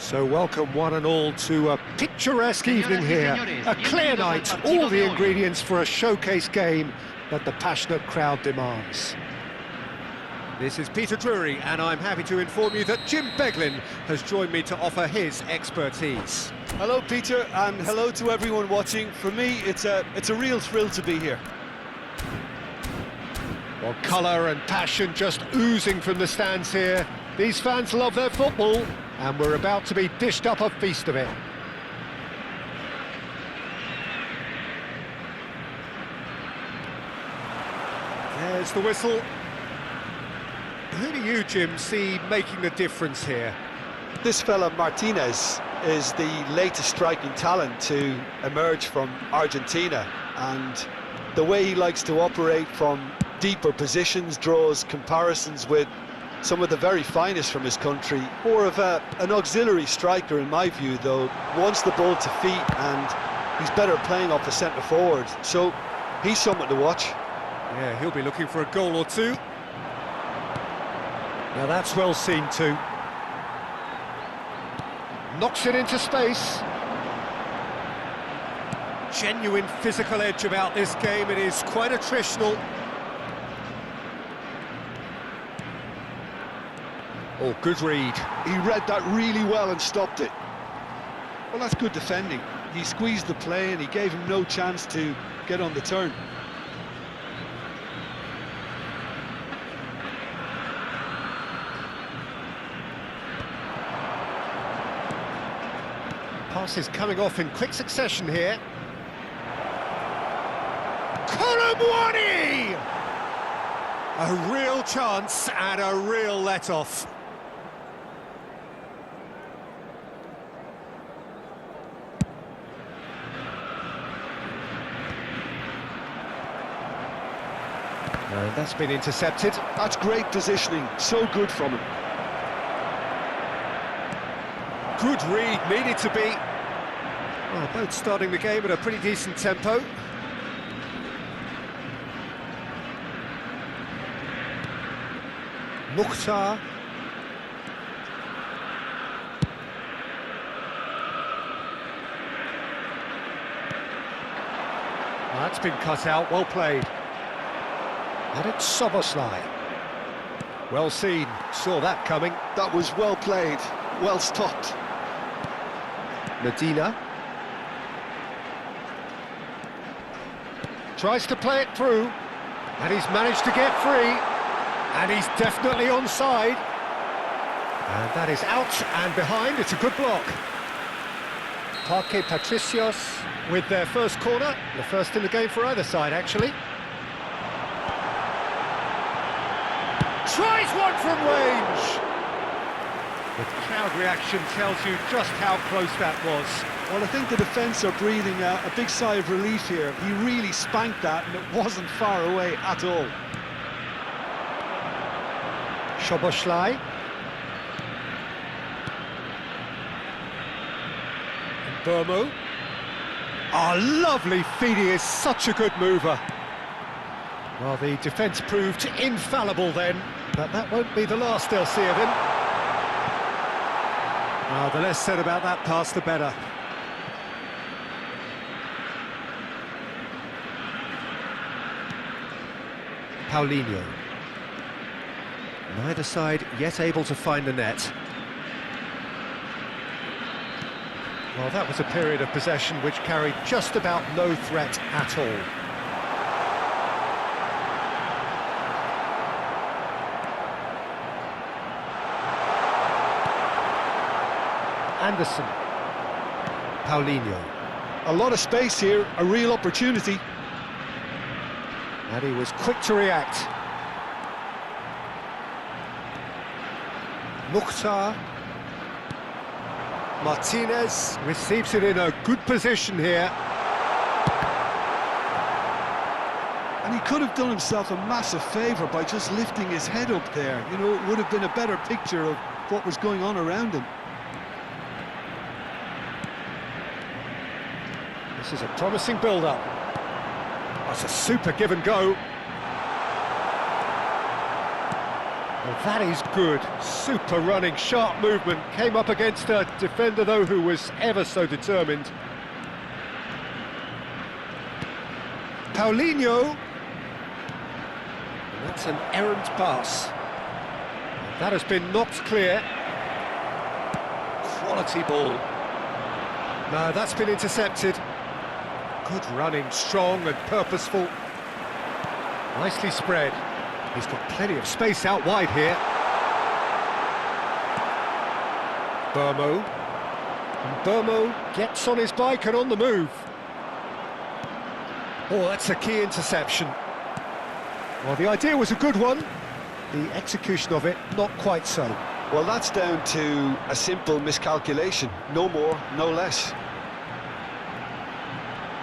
So welcome one and all to a picturesque evening here, a clear night, all the ingredients for a showcase game that the passionate crowd demands. This is Peter Drury, and I'm happy to inform you that Jim Beglin has joined me to offer his expertise. Hello Peter, and hello to everyone watching. For me, it's a real thrill to be here. Well, colour and passion just oozing from the stands here. These fans love their football, and we're about to be dished up a feast of it. There's the whistle. Who do you, Jim, see making the difference here? This fella Martinez is the latest striking talent to emerge from Argentina, and the way he likes to operate from deeper positions draws comparisons with some of the very finest from his country. More of an auxiliary striker in my view, though. Wants the ball to feet, and he's better playing off the centre forward, so he's someone to watch. Yeah, he'll be looking for a goal or two. Now that's well seen too. Knocks it into space. Genuine physical edge about this game. It is quite attritional. Oh, good read. He read that really well and stopped it. Well, that's good defending. He squeezed the play and he gave him no chance to get on the turn. Passes coming off in quick succession here. Colomwani! A real chance and a real let-off. And that's been intercepted. That's great positioning, so good from him. Good read, needed to be. Well, both starting the game at a pretty decent tempo. Mukhtar. Well, that's been cut out, well played. And it's Soboslai. Well seen, saw that coming. That was well played, well stopped. Medina. Tries to play it through, and he's managed to get free, and he's definitely onside. And that is out and behind, it's a good block. Parque Patricios with their first corner, the first in the game for either side, actually. Tries one from range! The crowd reaction tells you just how close that was. Well, I think the defence are breathing a big sigh of relief here. He really spanked that, and it wasn't far away at all. Soboslai. Burmo. Oh, lovely feed, he is such a good mover. Well, the defence proved infallible then, but that won't be the last they'll see of him. Well, the less said about that pass, the better. Paulinho. Neither side yet able to find the net. Well, that was a period of possession which carried just about no threat at all. Anderson. Paulinho. A lot of space here, a real opportunity. And he was quick to react. Mukhtar. Martinez receives it in a good position here. And he could have done himself a massive favour by just lifting his head up there. You know, it would have been a better picture of what was going on around him. This is a promising build-up. That's a super give and go. Well, that is good. Super running, sharp movement. Came up against a defender, though, who was ever so determined. Paulinho. And that's an errant pass. And that has been knocked clear. Quality ball. No, that's been intercepted. Good running, strong and purposeful. Nicely spread. He's got plenty of space out wide here. Burmo. And Burmo gets on his bike and on the move. Oh, that's a key interception. Well, the idea was a good one. The execution of it, not quite so. Well, that's down to a simple miscalculation. No more, no less.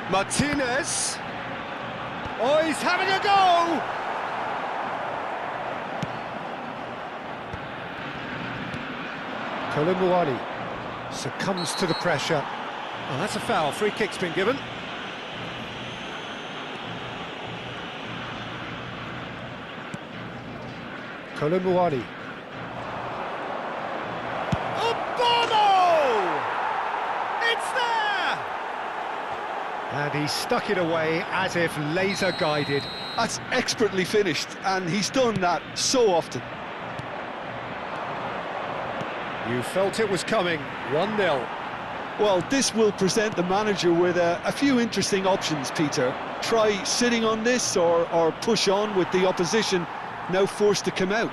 Martinez. Oh, he's having a go! Kolomuani succumbs to the pressure. Oh, that's a foul. Free kick's been given. Kolomuani. Bono! It's there! And he stuck it away as if laser guided. That's expertly finished, and he's done that so often. You felt it was coming. 1-0. Well, this will present the manager with a few interesting options, Peter. Try sitting on this or push on with the opposition now forced to come out.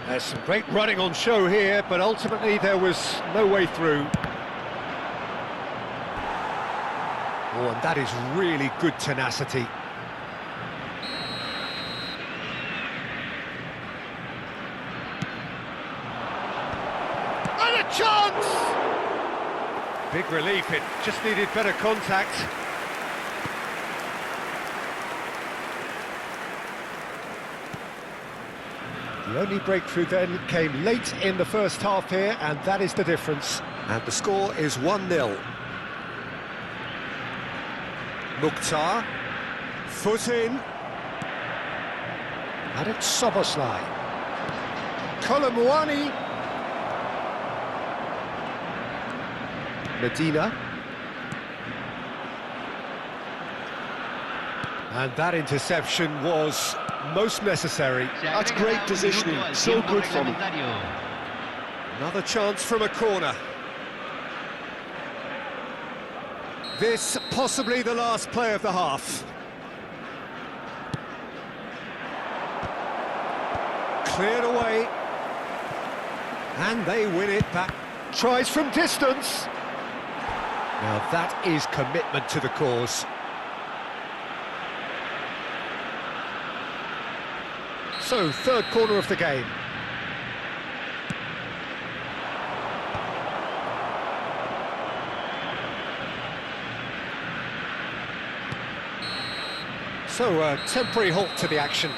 There's some great running on show here, but ultimately there was no way through. Oh, and that is really good tenacity. And a chance! Big relief, it just needed better contact. The only breakthrough then came late in the first half here, and that is the difference. And the score is 1-0. Mukhtar, foot in. And it's Soboslai. Kolomuani. Medina. And that interception was most necessary. That's great positioning, so good from him. Another chance from a corner. This possibly the last play of the half. Cleared away. And they win it back. Tries from distance. Now that is commitment to the cause. So, third corner of the game. So, a temporary halt to the action.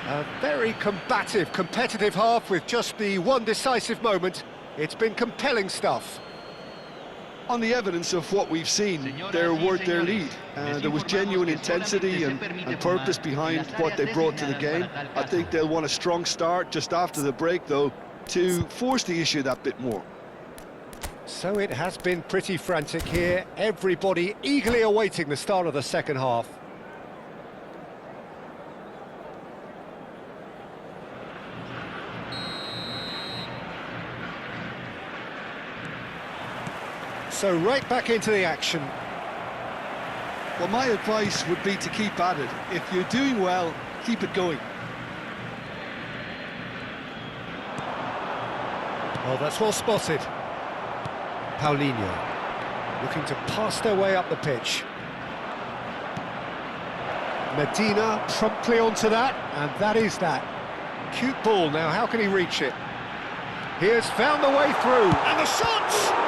A very combative, competitive half with just the one decisive moment. It's been compelling stuff. On the evidence of what we've seen, they're worth their lead. There was genuine intensity and purpose behind what they brought to the game. I think they'll want a strong start just after the break, though, to force the issue that bit more. So it has been pretty frantic here. Everybody eagerly awaiting the start of the second half. So right back into the action. Well, my advice would be to keep at it. If you're doing well, keep it going. Oh, that's well spotted. Paulinho looking to pass their way up the pitch. Medina promptly onto that, and that is that. Cute ball. Now, how can he reach it? He has found the way through, and the shot!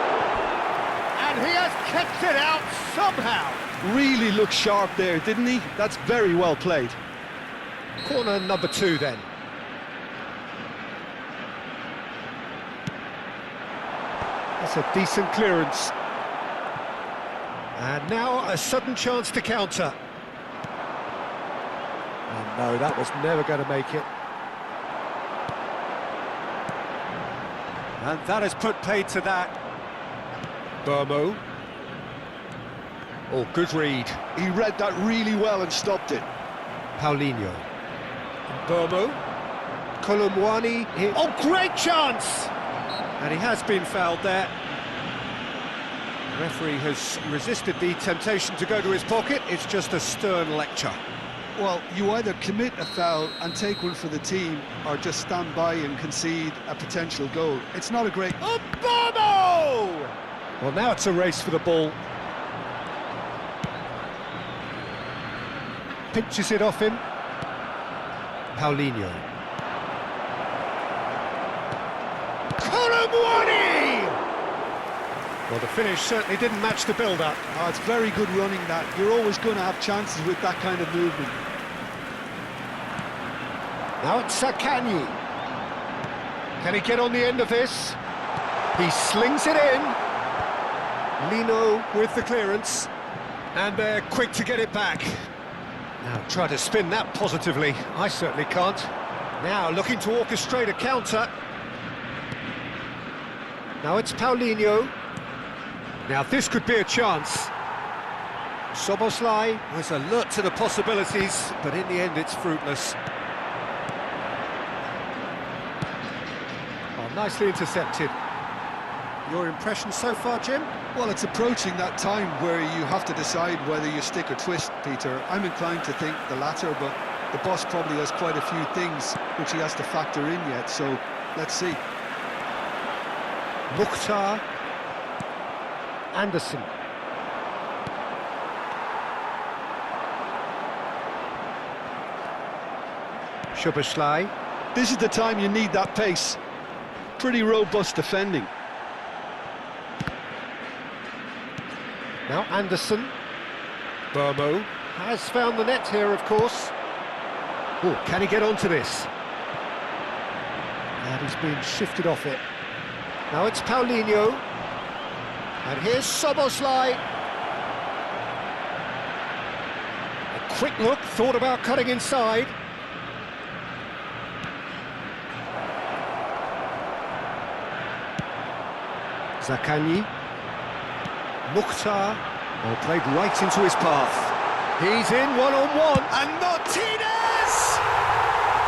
And he has kept it out somehow. Really looked sharp there, didn't he? That's very well played. Corner number 2 then. That's a decent clearance. And now a sudden chance to counter. And No, that was never going to make it. And that has put paid to that. Burmo. Oh, good read. He read that really well and stopped it. Paulinho. Burmo. Kolumwani. Oh, great chance! And he has been fouled there. The referee has resisted the temptation to go to his pocket. It's just a stern lecture. Well, you either commit a foul and take one for the team, or just stand by and concede a potential goal. It's not a great... Oh, Burmo! Well, now it's a race for the ball. Pinches it off him. Paulinho. Kolumwani! Well, the finish certainly didn't match the build-up. Oh, it's very good running that. You're always going to have chances with that kind of movement. Now it's Sakani. Can he get on the end of this? He slings it in. Lino with the clearance. And they're quick to get it back. Now try to spin that positively. I certainly can't. Now looking to orchestrate a counter. Now it's Paulinho. Now this could be a chance. Soboslai was alert to the possibilities, but in the end it's fruitless. Oh, nicely intercepted. Your impression so far, Jim? Well, it's approaching that time where you have to decide whether you stick or twist, Peter. I'm inclined to think the latter, but the boss probably has quite a few things which he has to factor in yet, so let's see. Mukhtar. Anderson. Szoboszlai. This is the time you need that pace. Pretty robust defending. Now Anderson. Burmo has found the net here, of course. Oh, can he get onto this? And he's been shifted off it. Now it's Paulinho. And here's Soboslai. A quick look, thought about cutting inside. Zakani. Mukhtar. Oh, played right into his path. He's in one-on-one. And Martinez!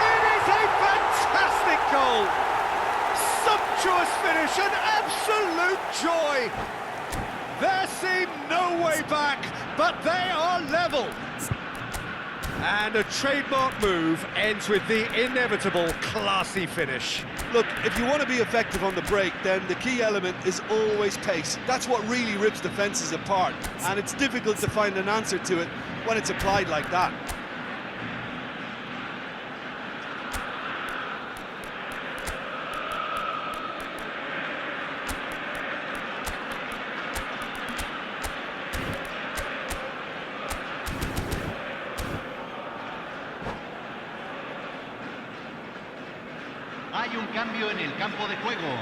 It is a fantastic goal! Sumptuous finish, an absolute joy! There seemed no way back, but they are level. And a trademark move ends with the inevitable classy finish. Look, if you want to be effective on the break, then the key element is always pace. That's what really rips defences apart, and it's difficult to find an answer to it when it's applied like that. Hay un cambio en el campo de juego.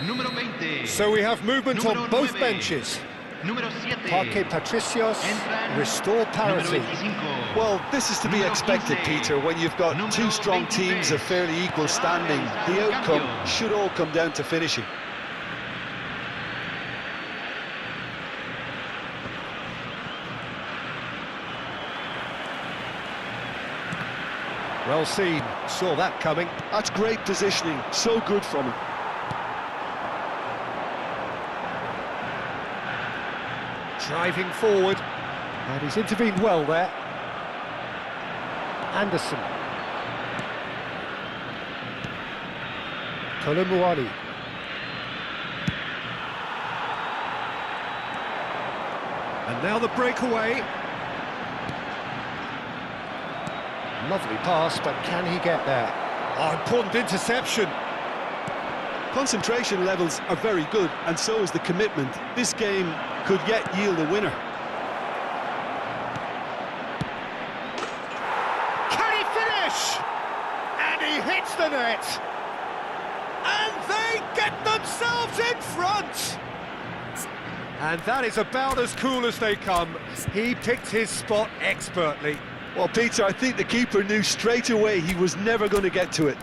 Número 20. So we have movement Número on both 9. benches. Número 7. Parque Patricios, Entran restore parity. número 25. Well, this is to be Número expected, 15. Peter, when you've got Número two strong 23. teams of fairly equal standing. The Cambio. outcome should all come down to finishing. Well seen, saw that coming. That's great positioning, so good from him. Driving forward, and he's intervened well there. Anderson. Kolumwani. And now the breakaway. Lovely pass, but can he get there? Oh, important interception. Concentration levels are very good, and so is the commitment. This game could yet yield a winner. Can he finish? And he hits the net. And they get themselves in front. And that is about as cool as they come. He picked his spot expertly. Well, Peter, I think the keeper knew straight away he was never going to get to it.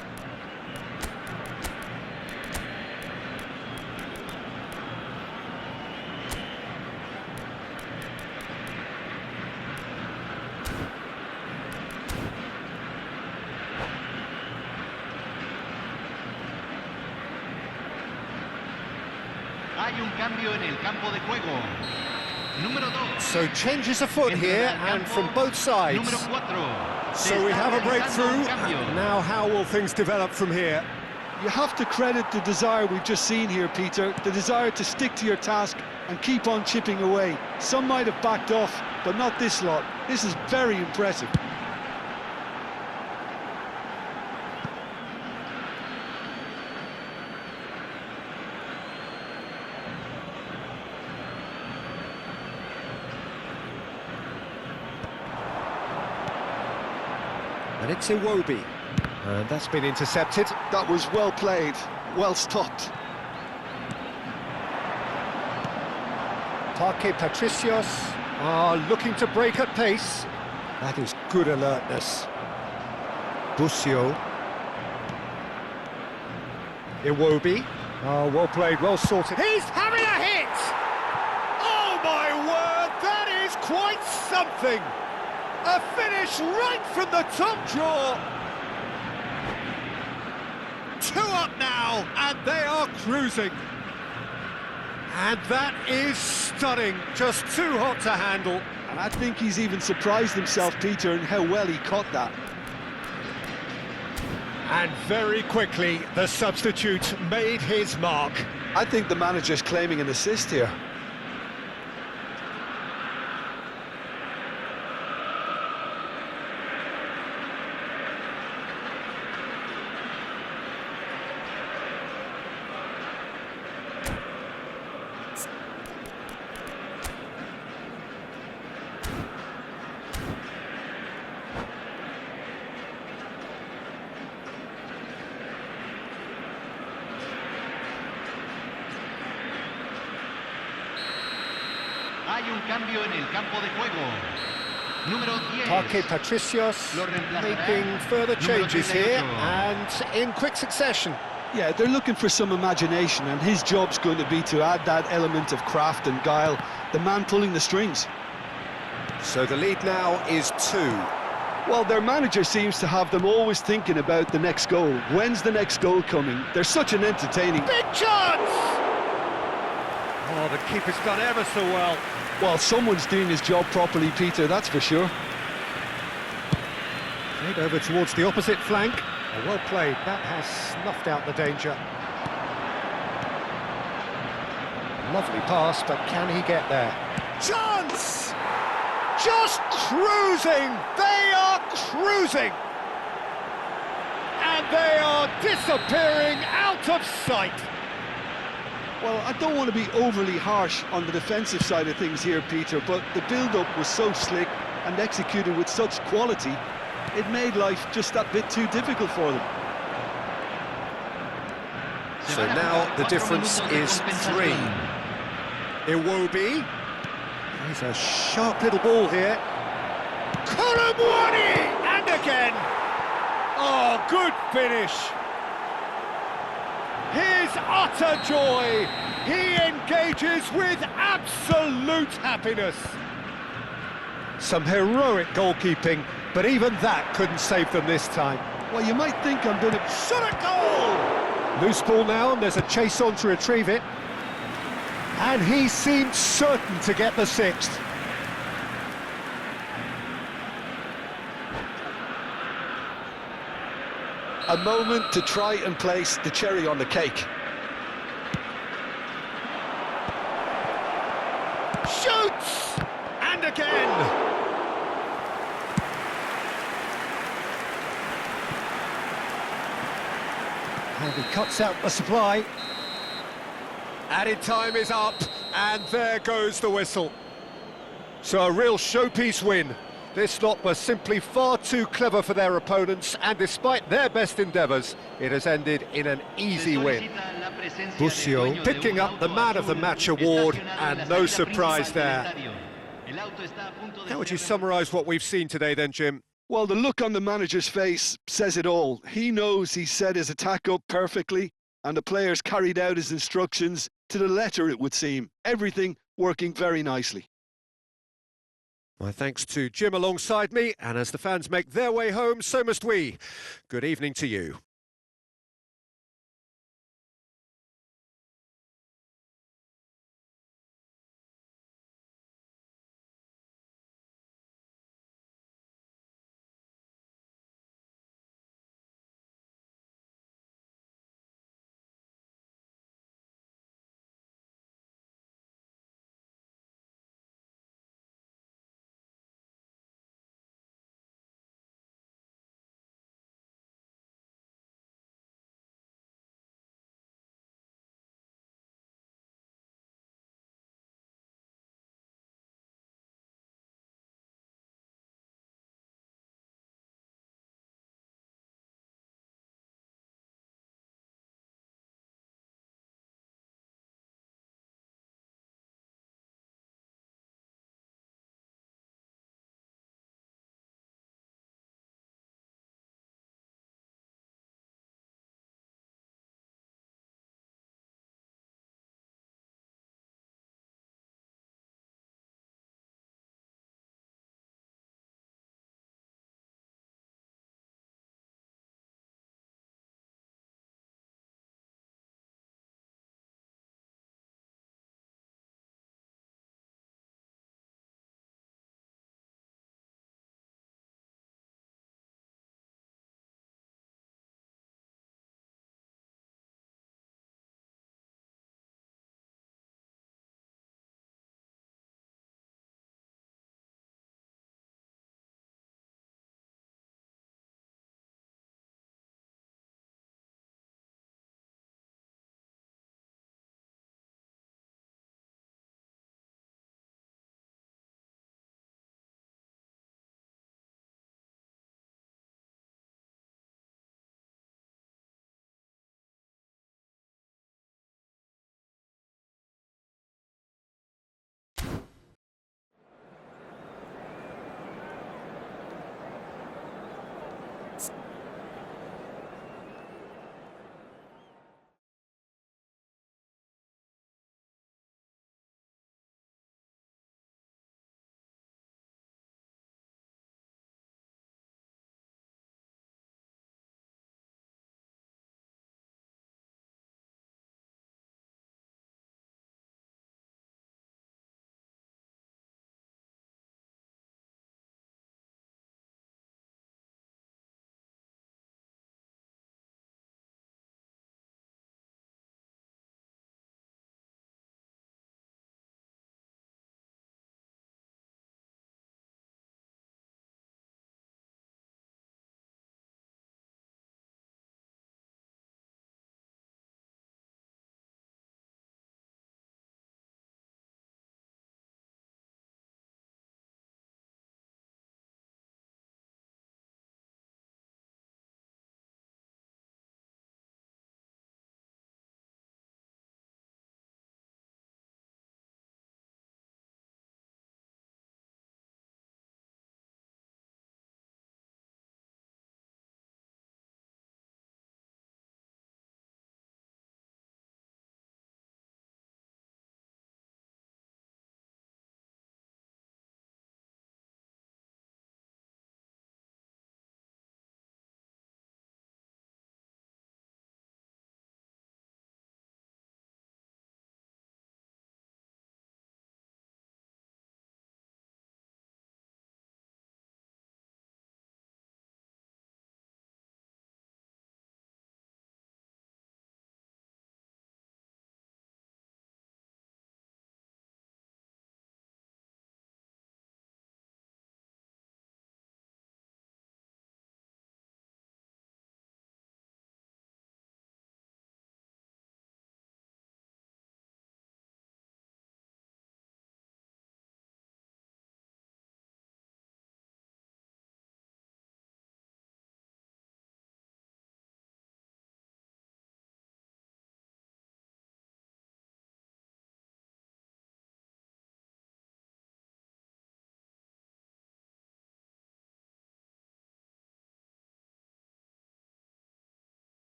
Hay un cambio en el campo de juego. Número 2. So changes afoot here, and from both sides. Número 4. So we have a breakthrough. Now how will things develop from here? You have to credit the desire we've just seen here, Peter, the desire to stick to your task and keep on chipping away. Some might have backed off, but not this lot. This is very impressive. And it's Iwobi. And that's been intercepted. That was well played, well stopped. Parque Patricios are looking to break at pace. That is good alertness. Busio. Iwobi. Oh, well played, well sorted. He's having a hit! Oh my word, that is quite something! A finish right from the top draw. 2 up now, and they are cruising. And that is stunning, just too hot to handle. And I think he's even surprised himself, Peter, in how well he caught that. And very quickly, the substitute made his mark. I think the manager's claiming an assist here. Hay un cambio en el campo de juego. Número 10. Parque Patricios making further changes here, and in quick succession. Yeah, they're looking for some imagination, and his job's going to be to add that element of craft and guile, the man pulling the strings. So the lead now is 2. Well, their manager seems to have them always thinking about the next goal. When's the next goal coming? They're such an entertaining... Big chance! Oh, the keeper's done ever so well. Well, someone's doing his job properly, Peter, that's for sure. Played over towards the opposite flank. Oh, well played, that has snuffed out the danger. Lovely pass, but can he get there? Chance! Just cruising! They are cruising! And they are disappearing out of sight. Well, I don't want to be overly harsh on the defensive side of things here, Peter, but the build-up was so slick and executed with such quality, it made life just that bit too difficult for them. So now the difference is 3. Iwobi. He's a sharp little ball here. Kolomwani! And again! Oh, good finish! His utter joy! He engages with absolute happiness. Some heroic goalkeeping, but even that couldn't save them this time. Well, you might think I'm going to... Shot a goal! Loose ball now, and there's a chase on to retrieve it. And he seemed certain to get the 6th. A moment to try and place the cherry on the cake. Shoots! And again! And he cuts out the supply. Added time is up, and there goes the whistle. So a real showpiece win. This lot was simply far too clever for their opponents, and despite their best endeavours, it has ended in an easy win. Busio picking up the Man of the Match award, and no surprise there. El auto está a punto de How would ser you remolcado. summarise what we've seen today then, Jim? Well, the look on the manager's face says it all. He knows he set his attack up perfectly, and the players carried out his instructions to the letter, it would seem. Everything working very nicely. My thanks to Jim alongside me, and as the fans make their way home, so must we. Good evening to you.